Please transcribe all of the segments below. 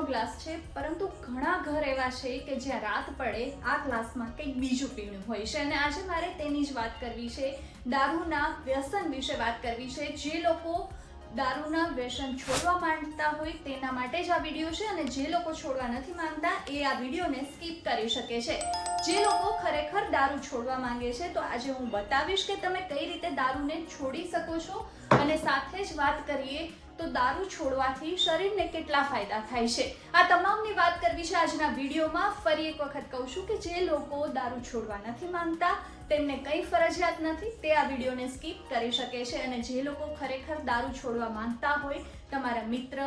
ચાનો ગ્લાસ છે, પરંતુ ઘણા ઘર એવા છે કે જ્યાં રાત પડે આ ગ્લાસમાં કંઈક બીજું પીણું હોય છે. અને આજે મારે તેની જ વાત કરવી છે, દારૂના વ્યસન વિશે વાત કરવી છે. જે લોકો દારૂના વ્યસન છોડવા માંગતા હોય તેના માટે જ આ વિડીયો છે, અને જે લોકો છોડવા નથી માંગતા એ આ વિડીયોને સ્કીપ કરી શકે છે. જે લોકો ખરેખર દારૂ છોડવા માંગે છે, તો આજે હું બતાવીશ કે તમે કઈ રીતે દારૂને છોડી શકો છો, અને સાથે જ વાત કરીએ તો દારૂ છોડવાથી શરીરને કેટલા ફાયદા થાય છે. આ તમામની વાત કરવી છે આજના વિડીયોમાં. ફરી એક વખત કહું છું કે જે લોકો દારૂ છોડવા નથી માંગતા તેમને કંઈ ફરજિયાત નથી, તે આ વિડીયોને સ્કીપ કરી શકે છે. અને જે લોકો ખરેખર દારૂ છોડવા માંગતા હોય, તમારા મિત્ર,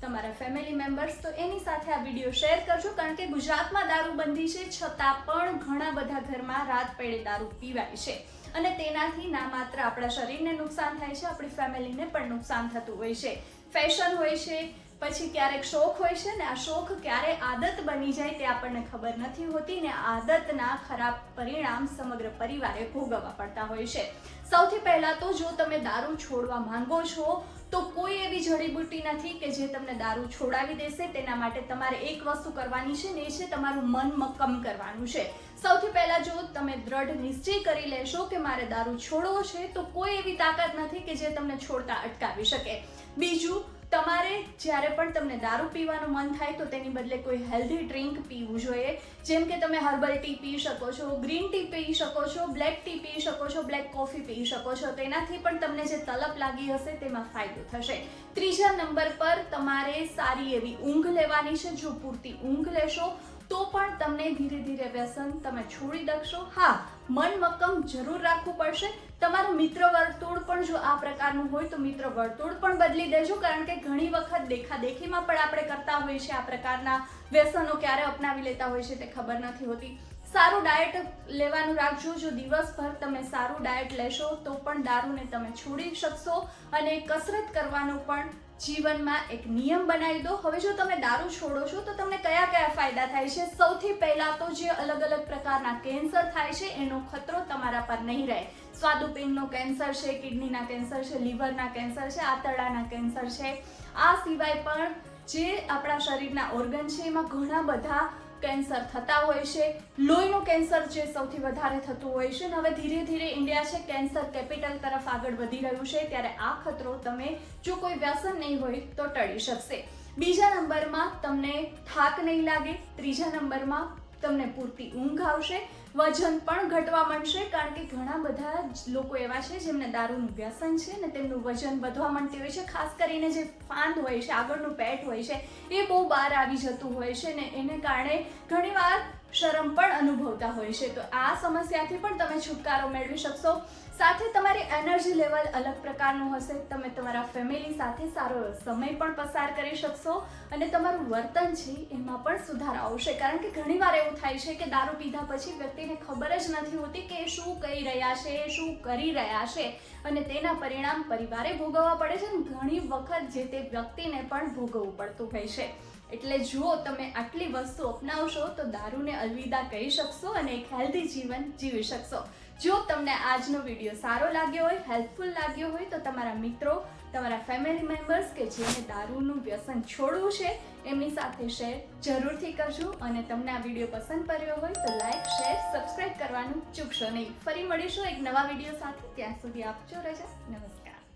તમારા ફેમિલી મેમ્બર્સ, તો એની સાથે આ વિડીયો શેર કરજો. કારણ કે ગુજરાતમાં દારૂબંધી છે, છતાં પણ ઘણા બધા ઘરમાં રાત પડે દારૂ પીવાય છે, અને તેનાથી ના માત્ર આપણા શરીરને નુકસાન થાય છે, આપણી ફેમિલીને પણ નુકસાન થતું હોય છે. ફેશન હોય છે, પછી ક્યારેક શોખ હોય છે, ને આ શોખ ક્યારે આદત બની જાય તે આપણને ખબર નથી હોતી, ને આદતના ખરાબ પરિણામ સમગ્ર પરિવારે ભોગવવા પડતા હોય છે. સૌથી પહેલા તો જો તમે દારૂ છોડવા માંગો છો તો કોઈ એવી જડીબુટ્ટી નથી કે જે તમને દારૂ છોડાવી દેશે. તેના માટે તમારે એક વસ્તુ કરવાની છે, ને એ છે તમારું મન મક્કમ કરવાનું છે. સૌથી પહેલા જો તમે દ્રઢ નિશ્ચય કરી લેશો કે મારે દારૂ છોડવો છે, તો કોઈ એવી તાકાત નથી કે જે તમને છોડતા અટકાવી શકે. બીજું, તમારે જ્યારે પણ તમને દારૂ પીવાનું મન થાય તો તેની બદલે કોઈ હેલ્ધી ડ્રિંક પીવું જોઈએ. જેમ કે તમે હર્બલ ટી પી શકો છો, ગ્રીન ટી પી શકો છો, બ્લેક ટી પી શકો છો, બ્લેક કોફી પી શકો છો. તેનાથી પણ તમને જે તલપ લાગી હશે તેમાં ફાયદો થશે. ત્રીજા નંબર પર તમારે સારી એવી ઊંઘ લેવાની છે. જો પૂરતી ઊંઘ લેશો તો પણ તમને ધીરે ધીરે વ્યસન તમે છોડી દકશો. હા, મન મક્કમ જરૂર રાખવું પડશે. તમારું મિત્ર વર્તુળ પણ જો આ પ્રકારનું હોય તો મિત્ર વર્તુળ પણ બદલી દેજો. કારણ કે ઘણી વખત દેખાદેખીમાં પણ આપણે કરતા હોઈએ છીએ આ પ્રકારના વ્યસનો. ક્યારે અપનાવી લેતા હોય છે તે ખબર નથી હોતી. સારું ડાયટ લેવાનું રાખજો. જો દિવસભર તમે સારું ડાયટ લેશો તો પણ દારૂને તમે છોડી શકશો. અને કસરત કરવાનું પણ જીવનમાં એક નિયમ બનાવી દો. હવે જો તમે દારૂ છોડો છો તો તમને કયા કયા ફાયદા થાય છે? સૌથી પહેલા તો જે અલગ અલગ પ્રકારના કેન્સર થાય છે એનો ખતરો તમારા પર નહીં રહે. સ્વાદુપિંડનો કેન્સર છે, કિડનીના કેન્સર છે, લીવરના કેન્સર છે, આંતરડાના કેન્સર છે. આ સિવાય પણ જે આપણા શરીરના ઓર્ગન છે એમાં ઘણા બધા કેન્સર થતા હોય છે. લોહીનું કેન્સર જે સૌથી વધારે થતું હોય છે, અને હવે ધીરે ધીરે ઇન્ડિયા છે કેન્સર કેપિટલ તરફ આગળ વધી રહ્યું છે, ત્યારે આ ખતરો તમે જો કોઈ વ્યસન નહીં હોય તો ટળી શકશે. બીજા નંબરમાં તમને થાક નહીં લાગે. ત્રીજા નંબરમાં તમને પૂરતી ઊંઘ આવશે. વજન પણ ઘટવા માંડશે, કારણ કે ઘણા બધા લોકો એવા છે જેમને દારૂનું વ્યસન છે ને તેમનું વજન વધવા માંડતું હોય છે. ખાસ કરીને જે ફાંદ હોય છે, આગળનું પેટ હોય છે, એ બહુ બહાર આવી જતું હોય છે, ને એને કારણે ઘણીવાર શરમ પણ અનુભવતા હોય છે. તો આ સમસ્યાથી પણ તમે છુટકારો મેળવી શકશો. સાથે તમારી એનર્જી લેવલ અલગ પ્રકારનું હશે. તમે તમારા ફેમિલી સાથે સારો સમય પણ પસાર કરી શકશો, અને તમારું વર્તન છે એમાં પણ સુધારો આવશે. કારણ કે ઘણીવાર એવું થાય છે કે દારૂ પીધા પછી વ્યક્તિને ખબર જ નથી હોતી કે શું કહી રહ્યા છે, શું કરી રહ્યા છે, અને તેના પરિણામ પરિવારે ભોગવવા પડે છે, અને ઘણી વખત જે તે વ્યક્તિને પણ ભોગવવું પડતું હોય છે. એટલે જો તમે આટલી વસ્તુ અપનાવશો તો દારૂને અલવિદા કહી શકશો અને એક હેલ્ધી જીવન જીવી શકશો. જો તમને આજનો વિડીયો સારો લાગ્યો હોય, હેલ્પફુલ લાગ્યો હોય, તો તમારા મિત્રો, તમારા ફેમિલી મેમ્બર્સ કે જેને દારૂનું વ્યસન છોડવું છે એમની સાથે શેર જરૂરથી કરજો. અને તમને આ વિડીયો પસંદ પડ્યો હોય તો લાઈક, શેર, સબસ્ક્રાઇબ કરવાનું ચૂકશો નહીં. ફરી મળીશું એક નવા વિડીયો સાથે. ત્યાં સુધી આપજો રજા. નમસ્કાર.